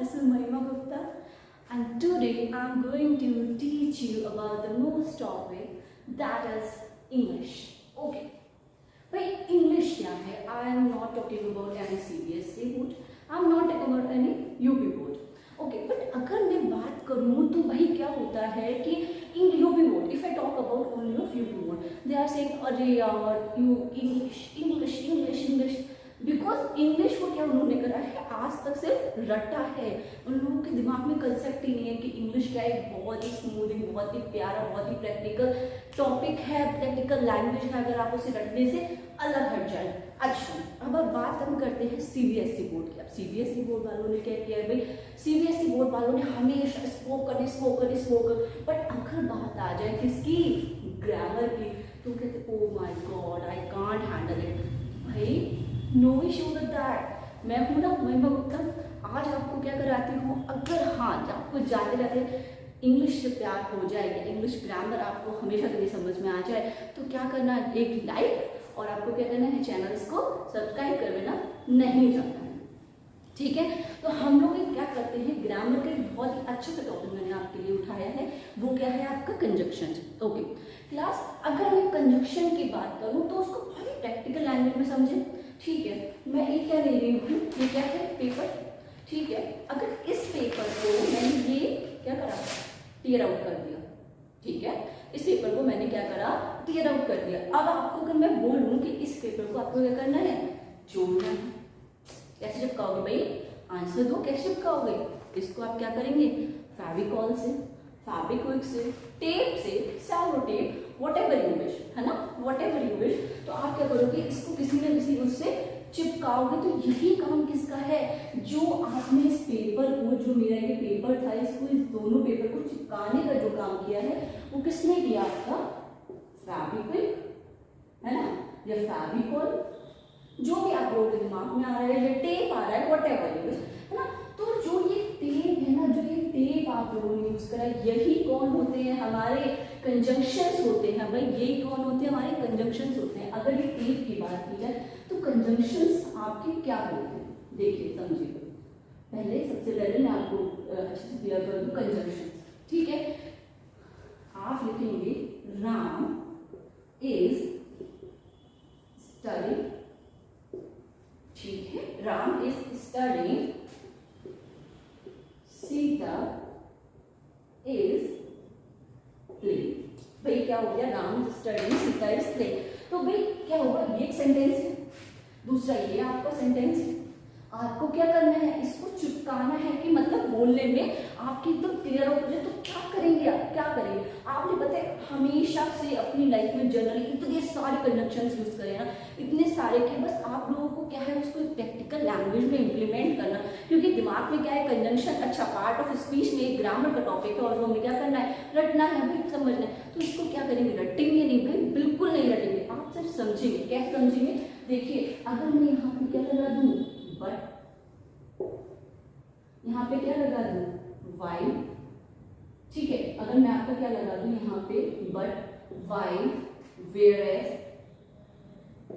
this is Mahima Gupta and today I am going to teach you about the most topic that is English. Okay. भाई English क्या है? I am not talking about any CBSE board. I am not talking about any UP board. Okay, but अगर मैं बात करूँ तो भाई क्या होता है कि in UP board, if I talk about only of UP board, they are saying अरे यार you English बिकॉज इंग्लिश को क्या उन्होंने करा है आज तक सिर्फ रटा है। उन लोगों के दिमाग में कंसेप्ट ही नहीं है कि इंग्लिश क्या एक बहुत ही स्मूथिंग, बहुत ही प्यारा, बहुत ही प्रैक्टिकल टॉपिक है, प्रैक्टिकल लैंग्वेज है। अगर आप उसे रटने से अलग हट जाए। अच्छा, अब बात हम करते हैं सीबीएसई बोर्ड की। अब सीबीएसई बोर्ड वालों ने क्या किया है भाई, सीबीएसई बोर्ड वालों ने हमेशा स्पोकन, बट अगर बात आ जाए किसकी, ग्रामर की, तो कहते oh my God I can't handle it. भाई नो इशू विद दैट। मैं हूँ ना महिमा गुप्ता, आज आपको क्या कराती हूँ, अगर हाँ आपको जाते जाते इंग्लिश से प्यार हो जाएगा, इंग्लिश ग्रामर आपको हमेशा के लिए समझ में आ जाए, तो क्या करना है, एक लाइक और आपको क्या करना है, चैनल्स को सब्सक्राइब कर देना नहीं जाता है। ठीक है, तो हम लोग क्या करते हैं, ग्रामर का एक बहुत ही अच्छे से टॉपिक मैंने आपके लिए उठाया है, वो क्या है आपका कंजक्शन। ओके क्लास, अगर मैं कंजक्शन की बात करूँ तो उसको बहुत ही प्रैक्टिकल लैंग्वेज में समझे। ठीक है, मैं एक क्या ले रही हूँ, ये क्या है, पेपर। ठीक है, अगर इस पेपर को मैंने ये क्या करा, टीयर आउट कर दिया। ठीक है, इस पेपर को मैंने क्या करा, टीयर आउट कर दिया। अब आपको अगर मैं बोलूँ कि इस पेपर को आपको क्या करना है, जोड़ना है। कैसे चिपकाओगे भाई, आंसर दो, कैसे चिपकाओगे, इसको आप क्या करेंगे, फेविकॉल से, फेविक्विक से, टेप से, cello tape, whatever you wish, है ना, whatever you wish, तो आप क्या करोगे, इसको किसी न किसी उससे चिपकाओगे। तो यही काम किसका है, जो आपने इस पेपर को, जो मेरा ये पेपर था, इसको, इस दोनों पेपर को चिपकाने का जो काम किया है वो किसने किया, आपका फेविक्विक, है ना, या फेविकॉल, जो भी आप लोगों के दिमाग में आ रहा है, या टेप आ रहा है, whatever you wish, है ना। तो जो ये टेप है ना, जो ये टेप आप लोगों ने यूज करा, यही कौन होते हैं, हमारे कंजंक्शंस होते हैं। भाई यही कौन होते हैं, हमारे कंजंक्शंस होते हैं। अगर ये टेप की बात की जाए तो कंजंक्शंस आपके क्या होते हैं, देखिए समझिए। पहले सबसे पहले मैं आपको अच्छे से क्लियर कर दूं कंजंक्शन। ठीक है, आप लिखेंगे राम इज स्टडी। ठीक है, Ram is study, Sita is play. भाई क्या हो गया, Ram is study, Sita is play. तो भाई क्या होगा, ये एक सेंटेंस है, दूसरा ये आपका सेंटेंस है। आपको क्या करना है, इसको चिपकाना है कि मतलब बोलने में आपकी एकदम क्लियर हो जाए। तो क्या करेंगे आप, क्या करेंगे, आपने पता है हमेशा से अपनी लाइफ में जनरली इतने सारे कंजंक्शंस यूज करे ना, इतने सारे कि बस आप लोगों को क्या है, उसको प्रैक्टिकल लैंग्वेज में इंप्लीमेंट करना। क्योंकि दिमाग में क्या है, कंजंक्शन अच्छा पार्ट ऑफ स्पीच में ग्रामर का टॉपिक है, और हमें क्या करना है, रटना है भाई, समझना है। तो इसको क्या करेंगे, रटेंगे नहीं भाई, बिल्कुल नहीं रटेंगे, आप सिर्फ समझेंगे। कैसे समझेंगे, देखिए अगर मैं यहाँ पे क्या लगा दूं, बट, यहाँ पे क्या लगा दूं, वाई। ठीक है, अगर मैं आपको क्या लगा दूं यहाँ पे, बट, वाई, वेयरएज,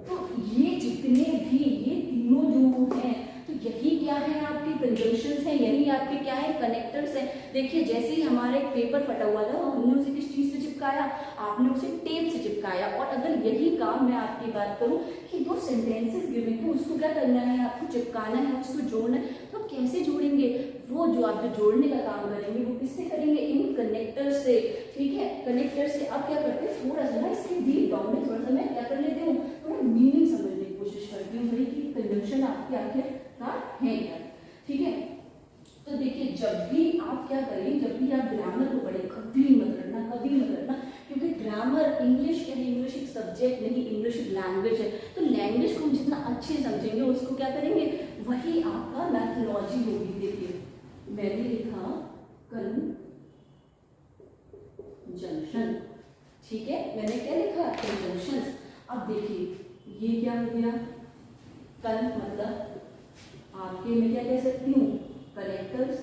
तो ये जितने भी ये तीनों जो हैं, तो यही क्या है, आपके कंजंक्शंस हैं, यही आपके क्या है, कनेक्टर्स हैं। देखिए जैसे ही हमारे पेपर फटा हुआ था, हमने उसे किस चीज से चिपकाया, आपने उसे टेप से चिपकाया। और अगर यही काम मैं आपकी बात करूं कि दो सेंटेंसेस गिवन है, उसको क्या करना है, आपको चिपकाना है, उसको जोड़ना है। तो कैसे जोड़ेंगे, वो जो आप जो जोड़ने का काम करेंगे वो किससे करेंगे, इन कनेक्टर से। ठीक है, कनेक्टर से। अब क्या करते हैं, थोड़ा सा ना इसके डीप डाउन में थोड़ा सा मैं क्या कर लेती हूँ, थोड़ा मीनिंग समझने की कोशिश करती हूँ भाई कि कंजंक्शन आपके आखिरकार है क्या। ठीक है, तो देखिए जब भी आप क्या करें, जब भी आप ग्रामर को पढ़े, कभी मत रटना, क्योंकि ग्रामर इंग्लिश के लिए, इंग्लिश एक सब्जेक्ट नहीं, इंग्लिश एक लैंग्वेज है। तो लैंग्वेज को हम जितना अच्छे समझेंगे, उसको क्या करेंगे, वही आपका मैथोलॉजी होगी। देखिए मैंने लिखा कंजंक्शन। ठीक है, मैंने क्या लिखा, कंजंक्शन। अब देखिए ये क्या हो गया, कन मतलब आपके मैं क्या कह सकती हूँ, कनेक्टर्स।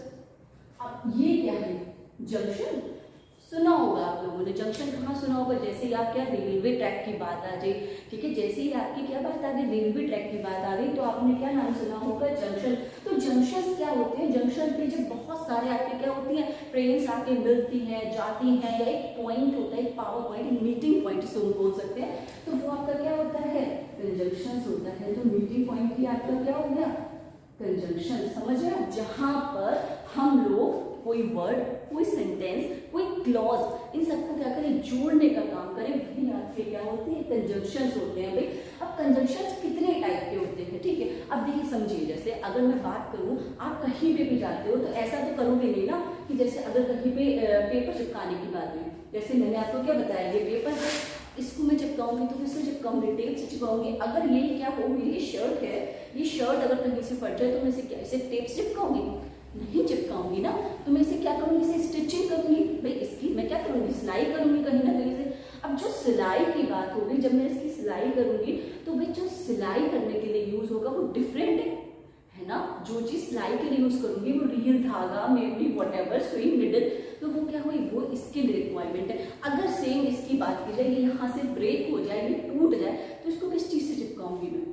अब ये क्या है, जंक्शन। सुना होगा आप लोगों हमने जंक्शन कहाँ सुना होगा, जैसे ही आप क्या रेलवे ट्रैक की बात आ जाए, ठीक है, जैसे ही आपकी क्या बात आ गई रेलवे ट्रैक की बात आ गई तो आपने क्या नाम सुना होगा, जंक्शन। तो जंक्शन क्या होते हैं, जंक्शन पे जब बहुत सारे आपके क्या होती हैं ट्रेन आके मिलती हैं जाती हैं, या एक पॉइंट होता है, एक पावर पॉइंट, मीटिंग पॉइंट से बोल सकते हैं, तो वो आपका क्या होता है, कंजंक्शन होता है। तो मीटिंग पॉइंट की आपका क्या हो गया, कंजंक्शन। समझ रहे हो, जहां पर हम लोग कोई वर्ड, कोई सेंटेंस, कोई क्लॉज, इन सबको क्या करें, जोड़ने का काम करें, वही आपके क्या होते हैं, कंजंक्शंस होते हैं। भाई अब कंजंक्शंस कितने टाइप के होते हैं, ठीक है। अब देखिए समझिए, जैसे अगर मैं बात करूं, आप कहीं पे भी जाते हो तो ऐसा तो करोगे नहीं ना कि जैसे अगर कहीं पे पेपर चिपकाने की बात हुई, जैसे मैंने आपको क्या बताया, ये पेपर है, इसको मैं चिपकाऊंगी तो किससे चिपकाऊंगी, टेप से चिपकाऊंगी। अगर ये क्या हो, मेरी शर्ट है, ये शर्ट अगर कहीं से फट जाए तो मैं इसे क्या, इसे टेप से चिपकाऊंगी, नहीं चिपकाऊंगी ना। तो मैं इसे क्या करूंगी, इसे स्टिचिंग करूंगी, भाई इसकी मैं क्या करूंगी, सिलाई करूंगी कहीं ना कहीं से। अब जो सिलाई की बात होगी, जब मैं इसकी सिलाई करूंगी तो भाई जो सिलाई करने के लिए यूज होगा वो डिफरेंट है ना। जो चीज सिलाई के लिए यूज करूंगी वो रील, धागा, मेबली व्हाटएवर, सुई, निडल, तो वो क्या हुई, वो इसके लिए रिक्वायरमेंट है। अगर सेम इसकी बात की जाए, ये यहाँ से ब्रेक हो जाए, ये टूट जाए, तो इसको किस चीज से चिपकाऊंगी मैं,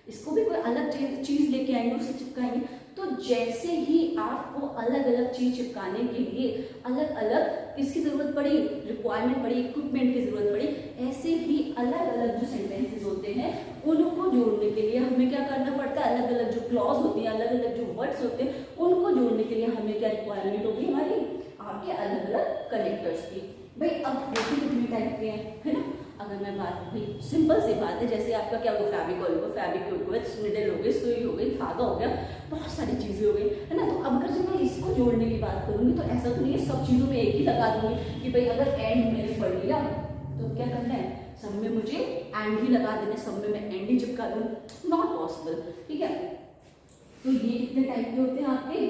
इसको भी कोई अलग चीज लेके आएंगे, उससे चिपकाएंगे। तो जैसे ही आपको अलग अलग चीज चिपकाने के लिए अलग अलग किसकी जरूरत पड़ी, रिक्वायरमेंट पड़ी, इक्विपमेंट की जरूरत पड़ी, ऐसे ही अलग अलग जो सेंटेंसेस होते हैं उनको जोड़ने के लिए हमें क्या करना पड़ता है, अलग अलग जो क्लॉज होती है, अलग अलग जो वर्ड्स होते हैं, उनको जोड़ने के लिए हमें क्या रिक्वायरमेंट होगी, हमारी आपके अलग अलग कनेक्टर्स की। भाई अब देखिए कितने टाइप के हैं, है ना। अगर मैं बात, भाई सिंपल सी बात है, जैसे आपका क्या होगा, फेविकॉल होगा, फेविक्विक होगा, निडल हो गई, सुई हो गई, धागा हो गया, बहुत सारी चीजें हो गई, है ना। तो अब अगर जब मैं इसको जोड़ने की बात करूंगी तो ऐसा तो नहीं है सब चीजों में एक ही लगा दूंगी कि भाई अगर एंड मैंने पढ़ लिया तो क्या करना है, सब में मुझे एंड ही लगा देना, सब में मैं एंड ही चिपका दूं, नॉट पॉसिबल, ठीक है। तो ये कितने टाइप के होते हैं आपके,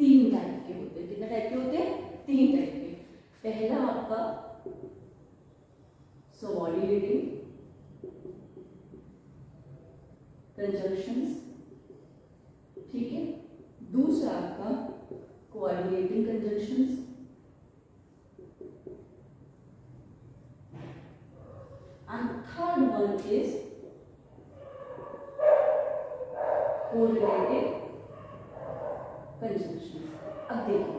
3 टाइप के होते हैं। कितने टाइप के होते हैं, 3 टाइप के। पहला आपका सबऑर्डिनेटिंग कंजंक्शंस, ठीक है। दूसरा आपका coordinating conjunctions, and third one is correlated conjunctions. अब देखिए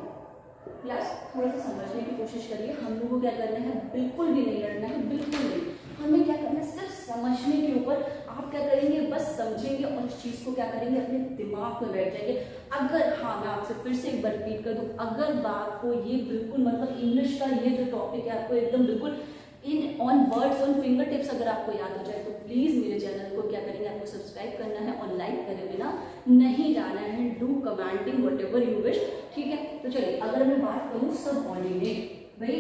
क्लास थोड़ा सा समझने की कोशिश करिए, हम लोगों को क्या करना है, बिल्कुल भी नहीं लड़ना है, बिल्कुल नहीं। हमें क्या करना है, सिर्फ समझने के ऊपर आप क्या करेंगे, बस समझेंगे और इस चीज को क्या करेंगे, अपने दिमाग में बैठ जाएंगे। अगर, हाँ मैं आपसे फिर से एक बार रिपीट कर दूं, अगर बात को ये बिल्कुल मतलब इंग्लिश का ये जो टॉपिक है आपको एकदम बिल्कुल in on words on finger tips अगर आपको याद हो जाए तो प्लीज मेरे चैनल को क्या करेंगे, आपको सब्सक्राइब करना है और लाइक करे बिना नहीं जाना है। Do commenting whatever you wish, ठीक है। तो चलिए अगर मैं बात करूं सबऑर्डिनेट, भाई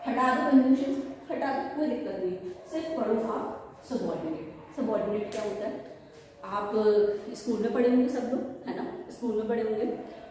हटा दो कंजंक्शंस, हटा दो, कोई दिक्कत नहीं, सिर्फ पढ़ो आप सबऑर्डिनेट। सबऑर्डिनेट क्या होता है, आप स्कूल में पढ़े होंगे सब लोग, है ना, स्कूल में पढ़े होंगे,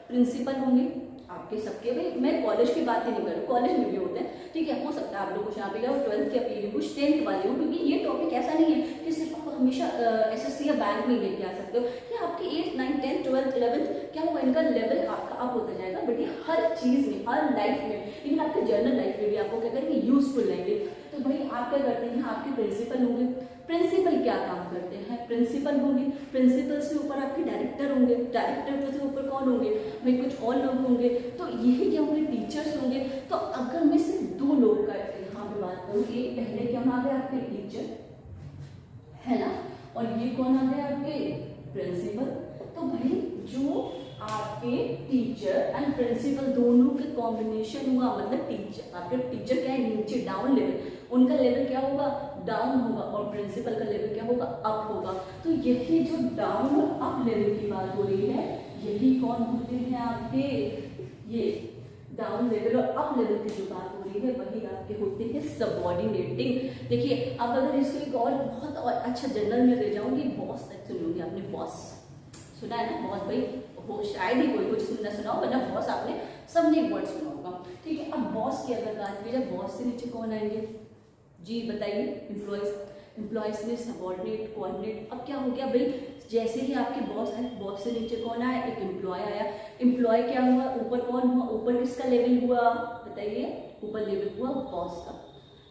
प्रिंसिपल होंगे आपके सबके। भाई मैं कॉलेज की बात ही नहीं करूँ, कॉलेज में भी होते हैं, ठीक है। हो सकता है आप लोग कुछ यहाँ पे क्या 12th के अपील, कुछ 10th वाले हो, क्योंकि ये टॉपिक ऐसा नहीं है कि सिर्फ आप हमेशा एसएससी या बैंक में लेके आ सकते हो, कि आपकी 8th 9th 10th 12th 11th क्या होगा, इनका लेवल आपका अप होता जाएगा। बट ये हर चीज में, हर लाइफ में, इवन आपके जर्नल लाइफ में भी आपको क्या करेंगे, यूजफुल लगेंगे। तो भाई आप क्या करते हैं, आपके प्रिंसिपल होंगे, प्रिंसिपल क्या काम करते हैं, प्रिंसिपल होंगे, प्रिंसिपल से ऊपर आपके डायरेक्टर होंगे, डायरेक्टर से ऊपर कौन होंगे, भाई कुछ और लोग होंगे, तो यही क्या होंगे, टीचर्स होंगे। तो अगर मैं सिर्फ 2 लोग का यहाँ पे बात करूँ, कि पहले क्या आ गए आपके टीचर, है ना, और ये कौन आ गए आपके प्रिंसिपल। तो भाई जो आपके टीचर एंड प्रिंसिपल दोनों के कॉम्बिनेशन हुआ, मतलब टीचर, आपके टीचर क्या है नीचे डाउन लेवल, उनका लेवल क्या होगा, डाउन होगा, और प्रिंसिपल का लेवल क्या होगा, अप होगा। तो यही जो डाउन और अप लेवल की बात हो रही है, यही कौन होते हैं आपके, ये डाउन लेवल और अप लेवल की जो बात हो रही है वही आपके होते हैं सबऑर्डिनेटिंग। देखिए अब अगर इसको एक और बहुत और अच्छा जनरल में ले जाऊंगी, बॉस तक सुनी होगी आपने, बॉस सुना है ना, बॉस, भाई वो शायद ही कोई कुछ सुनना सुना हो, वरना बॉस आपने सबने एक वर्ड सुना होगा, ठीक है। अब बॉस की अगर बात की जाए, बॉस से नीचे कौन आएंगे, जी बताइए, एम्प्लॉयज, एम्प्लॉयज में सबऑर्डिनेट, कोऑर्डिनेट। अब क्या हो गया भाई, जैसे ही आपके बॉस आए, बॉस से नीचे कौन आया, एक एम्प्लॉय आया, एम्प्लॉय क्या हुआ, ऊपर कौन हुआ, ऊपर किसका लेवल हुआ, बताइए, ऊपर लेवल हुआ बॉस का,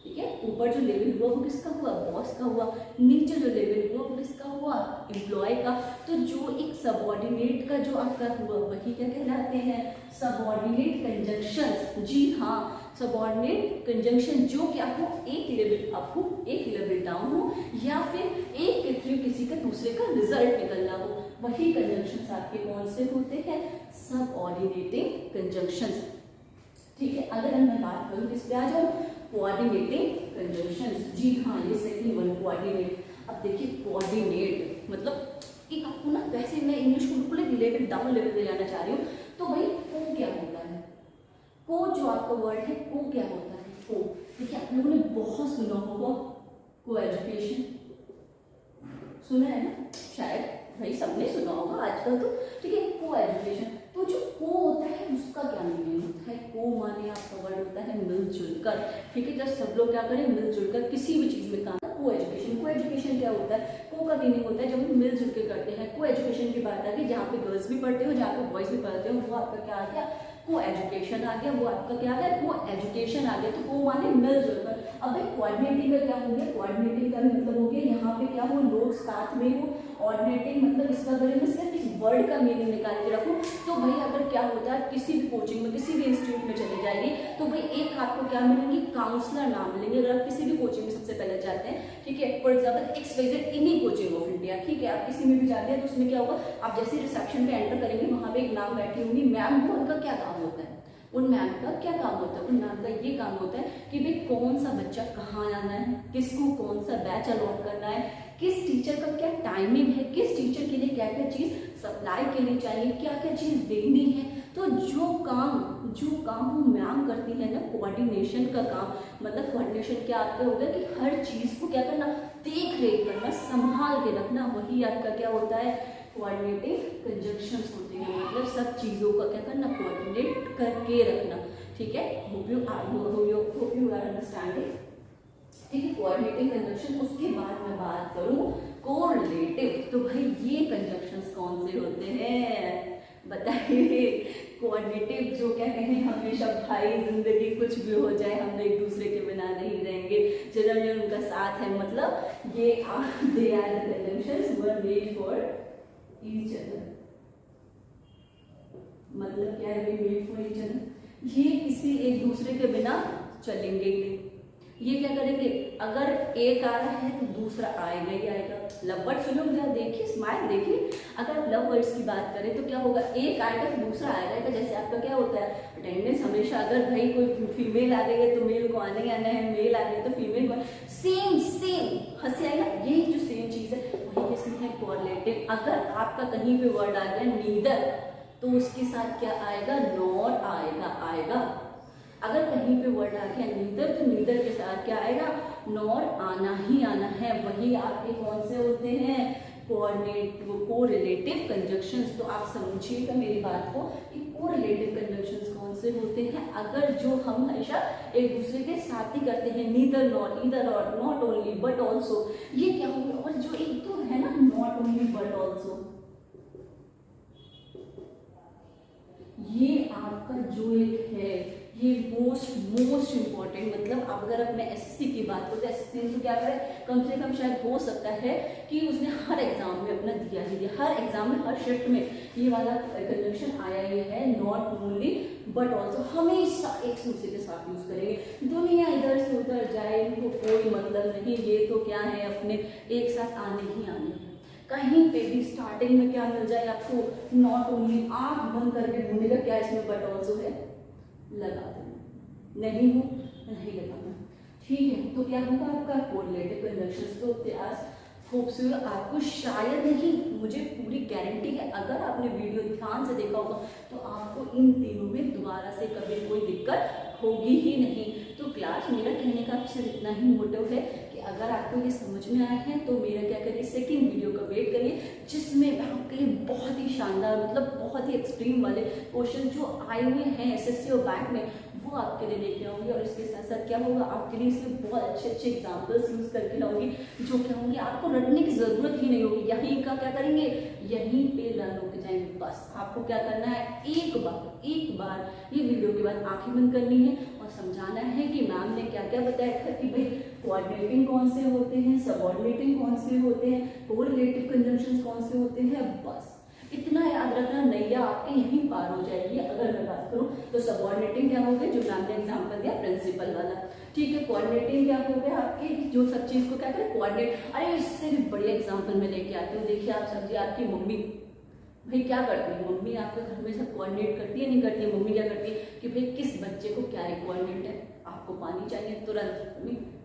ठीक है, ऊपर जो लेवल हुआ वो किसका हुआ, बॉस का हुआ, नीचे जो लेवल हुआ वो किसका हुआ, एम्प्लॉय का। तो जो एक सबऑर्डिनेट का जो आपका हुआ वही क्या कहलाते हैं, सबऑर्डिनेट कंजंक्शंस। जी हाँ, सबऑर्डिनेट कंजंक्शन जो क्या हो, एक लेवल अप हो एक लेवल डाउन हो, या फिर एक के थ्रू किसी का दूसरे का रिजल्ट निकलना हो, वही कंजंक्शंस आपके कौन से होते हैं, सबऑर्डिनेटिंग कंजंक्शंस। ठीक है, अगर मैं बात करूँ किस पे आ जाऊँ, कोऑर्डिनेटिंग कंजंक्शंस। जी हाँ, ये सेकंड वन कोऑर्डिनेट। अब देखिए कोऑर्डिनेट मतलब एक आपको ना, वैसे मैं इंग्लिश को बिल्कुल रिलेटेड डाउन लेवल पे जाना चाह रही हूँ। तो भाई को क्या होता है, को जो आपका वर्ड है को क्या होता है, को देखिए आप लोगों ने बहुत सुना होगा को एजुकेशन, सुना है ना शायद, भाई सबने सुना होगा आजकल तो। ठीक है, को एजुकेशन। तो जो को होता है उसका क्या मीनिंग होता है, को माने आपका वर्ड होता है मिलजुल कर। ठीक है, जब सब लोग क्या करें, मिलजुल कर किसी भी चीज में काम। को एजुकेशन, को एजुकेशन क्या होता है, को का मीनिंग होता है जब हम मिलजुल के करते हैं। को एजुकेशन की बात आ गई, जहाँ पे गर्ल्स भी पढ़ते हो जहाँ पे बॉयज भी पढ़ते हो, वो आपका क्या आ गया, को एजुकेशन आ गया, वो आपका क्या आ गया, को एजुकेशन आ गया। तो को माने मिलजुल कर। अब कोऑर्डिनेटिंग का क्या हो गया, कोऑर्डिनेटिंग का मतलब हो गया यहाँ पे क्या हो, लोग साथ में हो। ऑर्डिनेटिंग मतलब इसका अगर मैं सिर्फ इस वर्ड का मीनिंग निकाल के रखूं तो भाई अगर क्या होता है, किसी भी कोचिंग में किसी भी इंस्टीट्यूट में चले जाइए तो भाई एक आपको क्या मिलेंगे, काउंसलर नाम मिलेंगे। अगर आप किसी भी कोचिंग में सबसे पहले जाते हैं, ठीक है, फॉर एग्जाम्पल XYZ इन्हीं कोचिंग ऑफ इंडिया, ठीक है, आप किसी में भी जाते हैं तो उसमें क्या होगा, आप जैसे रिसेप्शन पे एंटर करेंगे वहां पे एक मैम बैठी होंगी, मैम को उनका क्या काम होता है, उन मैम का क्या काम होता है, उन मैम का ये काम होता है कि भाई कौन सा बच्चा कहाँ आना है, किसको कौन सा बैच अलॉट करना है, किस टीचर का क्या टाइमिंग है, किस टीचर के लिए क्या क्या चीज सप्लाई के लिए चाहिए, क्या क्या चीज देनी है। तो जो काम वो मैम करती है ना, कोऑर्डिनेशन का काम, मतलब कोऑर्डिनेशन क्या आपका होगा कि हर चीज को क्या करना, देख रेख करना, संभाल के रखना, वही आपका क्या होता है, कोऑर्डिनेटिंग कंजंक्शंस होते हैं। मतलब सब चीजों का क्या करना, कोऑर्डिनेट करके रखना। ठीक है, होप यू आर अंडरस्टैंडिंग। ठीक है, कोऑर्डिनेटिंग कंजंक्शन। उसके बाद मैं बात करूं कोरिलेटिव, तो भाई ये कंजंक्शंस कौन से होते हैं बताइए। कोऑर्डिनेटिव जो क्या कहें, हमेशा भाई जिंदगी कुछ भी हो जाए हम एक दूसरे के बिना नहीं रहेंगे, जनरली उनका साथ है, मतलब ये they are the conjunctions who are made for each other. मतलब क्या है, मेड फॉर ईच अदर, ये किसी एक दूसरे के बिना चलेंगे ही। ये क्या करेंगे, अगर एक आ रहा है तो दूसरा आएगा ही आएगा। लव वर्ड सुनो जरा, देखिए स्माइल देखिए। अगर लव वर्ड्स की बात करें तो क्या होगा, एक आएगा तो दूसरा आएगा। जैसे आपका क्या होता है अटेंडेंस, हमेशा अगर भाई कोई फीमेल आ गई है तो मेल को आने आना है, मेल आ गई तो फीमेल को, सेम हंसी आएगा। यही जो सेम चीज है वही किसमें है, कोरिलेटिव। अगर आपका कहीं पे वर्ड आ गया नीदर तो उसके साथ क्या आएगा, नॉर आएगा। अगर कहीं पे वर्ड आ गया नीदर तो नीदर के साथ क्या आएगा, नॉर आना ही आना है। वही आपके कौन से होते हैं, कोरिलेटिव कंजंक्शंस। तो आप समझिएगा मेरी बात को कि कोरिलेटिव कंजंक्शंस कौन से होते हैं, अगर जो हम हमेशा एक दूसरे के साथ ही करते हैं, नीदर नॉर, ईदर और, नॉट ओनली बट ऑल्सो। ये क्या होगा, और जो एक तो है ना नॉट ओनली बट ऑल्सो, ये आपका जो एक है ये मोस्ट इम्पॉर्टेंट। मतलब अगर अब मैं एसएससी की बात करूँ तो एसएससी तो क्या करे, कम से कम शायद हो सकता है कि उसने हर एग्जाम में अपना दिया ही दिया, हर एग्जाम में हर शिफ्ट में ये वाला कंजंक्शन आया ही है, नॉट ओनली बट ऑल्सो। हमेशा एक दूसरे के साथ यूज करेंगे। दुनिया इधर से उधर जाए इनको कोई मतलब नहीं, ये तो क्या है अपने एक साथ आने ही आने हैं। कहीं पे भी स्टार्टिंग में क्या मिल जाए आपको, नॉट ओनली, आंख बंद करके ढूंढेगा क्या इसमें बट ऑल्सो है, लगा देना, नहीं हो नहीं लगाना। ठीक है, तो क्या होगा आपका कोरिलेटिव कंजंक्शंस। तो इतिहास खूबसूरत, आपको शायद नहीं, मुझे पूरी गारंटी है अगर आपने वीडियो ध्यान से देखा होगा तो आपको इन तीनों में दोबारा से कभी कोई दिक्कत होगी ही नहीं। तो क्लास मेरा कहने का सिर्फ इतना ही मोटिव है कि अगर आपको ये समझ में आया है तो मेरा क्या करिए, सेकंड वीडियो का वेट करिए, जिसमें मैं आपके लिए बहुत ही शानदार, मतलब बहुत ही एक्सट्रीम वाले क्वेश्चन जो आए हुए हैं एसएससी और बैंक में, वो आपके लिए लेके आऊंगी। और इसके साथ साथ क्या होगा, आपके लिए इसमें बहुत अच्छे अच्छे एग्जाम्पल्स यूज करके लाऊंगी, जो क्या होंगे आपको रटने की जरूरत ही नहीं होगी। यहीं का क्या करेंगे, यहीं पे लर्न होके जाएंगे। बस आपको क्या करना है, एक बार ये वीडियो के बाद आंखें बंद करनी है और समझाना है कि मैम ने क्या क्या बताया था कि भाई कोऑर्डिनेटिंग कौन से होते हैं, सबऑर्डिनेटिंग कौन से होते हैं, कोरिलेटिव कंजंक्शंस कौन से होते हैं। बस इतना याद रखना, नैया आपके यहीं पार हो जाएगी। अगर मैं बात करूं तो सबऑर्डिनेटिंग क्या हो गया, जो मैम ने एग्जांपल दिया प्रिंसिपल वाला, ठीक है। कोऑर्डिनेटिंग क्या हो गया आपके, जो सब चीज को क्या करें कोऑर्डिनेट। अरे इससे भी बढ़िया एग्जांपल मैं लेके आती हूँ। देखिए आप समझिए, आपकी मम्मी भाई क्या करती है, मम्मी आपके घर में सब कोऑर्डिनेट करती है नहीं करती है। मम्मी क्या करती है कि भाई किस बच्चे को क्या रिक्वायरमेंट है, आपको पानी चाहिए तुरंत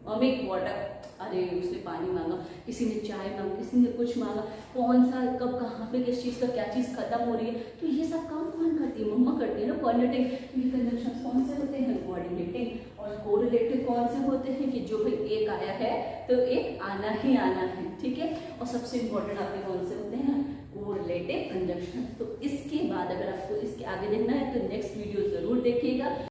मम्मी वाटर, अरे उसने पानी मांगा, किसी ने चाय मांगा, किसी ने कुछ मांगा, कौन सा कब कहाँ पे किस चीज़ का क्या चीज़ खत्म हो रही है, तो ये सब काम कौन करती है, मम्मा करती है ना कोऑर्डिनेटिंग। तो ये कंजंक्शन कौन से होते हैं, कोऑर्डिनेटिंग। और कोरिलेटिव कौन से होते हैं कि जो भाई एक आया है तो एक आना ही आना है, ठीक है। और सबसे इंपॉर्टेंट आपके कौन से होते हैं, कोरिलेटिव कंजंक्शन। तो इसके बाद अगर आपको इसके आगे देखना है तो नेक्स्ट वीडियो जरूर देखिएगा।